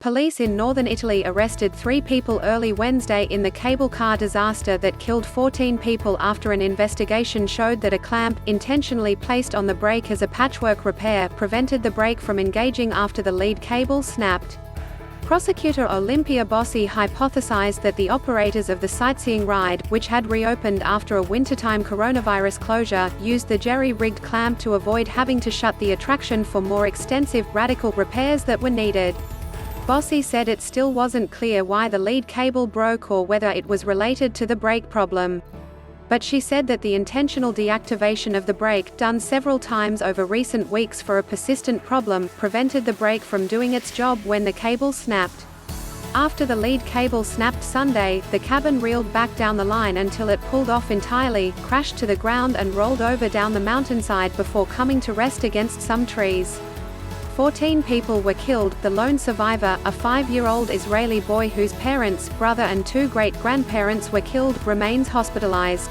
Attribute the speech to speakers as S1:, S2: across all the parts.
S1: Police in northern Italy arrested 3 people early Wednesday in the cable car disaster that killed 14 people after an investigation showed that a clamp, intentionally placed on the brake as a patchwork repair, prevented the brake from engaging after the lead cable snapped. Prosecutor Olimpia Bossi hypothesized that the operators of the sightseeing ride, which had reopened after a wintertime coronavirus closure, used the jerry-rigged clamp to avoid having to shut the attraction for more extensive, radical repairs that were needed. Bossi said it still wasn't clear why the lead cable broke or whether it was related to the brake problem. But she said that the intentional deactivation of the brake, done several times over recent weeks for a persistent problem, prevented the brake from doing its job when the cable snapped. After the lead cable snapped Sunday, the cabin reeled back down the line until it pulled off entirely, crashed to the ground and rolled over down the mountainside before coming to rest against some trees. 14 people were killed. The lone survivor, a 5-year-old Israeli boy whose parents, brother and 2 great-grandparents were killed, remains hospitalized.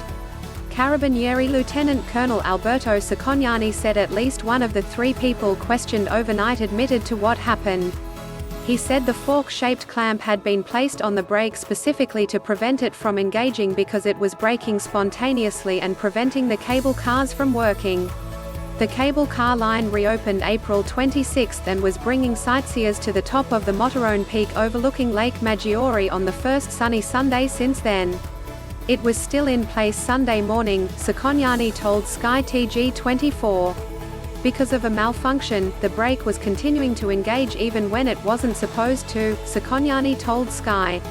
S1: Carabinieri Lt. Colonel Alberto Cicognani said at least one of the 3 people questioned overnight admitted to what happened. He said the fork-shaped clamp had been placed on the brake specifically to prevent it from engaging because it was braking spontaneously and preventing the cable cars from working. The cable car line reopened April 26 and was bringing sightseers to the top of the Mottarone peak overlooking Lake Maggiore on the first sunny Sunday since then. It was still in place Sunday morning, Cicognani told Sky TG24. Because of a malfunction, the brake was continuing to engage even when it wasn't supposed to, Cicognani told Sky.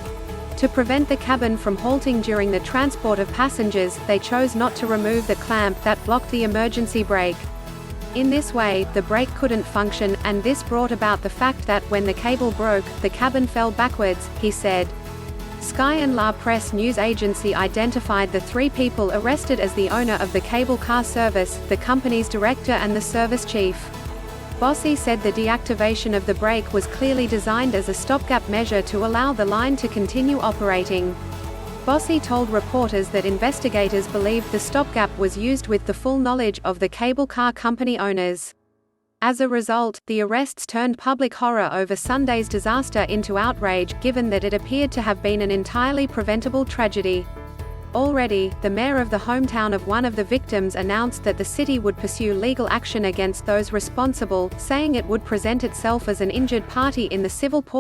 S1: To prevent the cabin from halting during the transport of passengers, they chose not to remove the clamp that blocked the emergency brake. In this way, the brake couldn't function, and this brought about the fact that when the cable broke, the cabin fell backwards, he said. Sky and LaPresse news agency identified the 3 people arrested as the owner of the cable car service, the company's director and the service chief. Bossi said the deactivation of the brake was clearly designed as a stopgap measure to allow the line to continue operating. Bossi told reporters that investigators believed the stopgap was used with the full knowledge of the cable car company owners. As a result, the arrests turned public horror over Sunday's disaster into outrage, given that it appeared to have been an entirely preventable tragedy. Already, the mayor of the hometown of one of the victims announced that the city would pursue legal action against those responsible, saying it would present itself as an injured party in the civil portion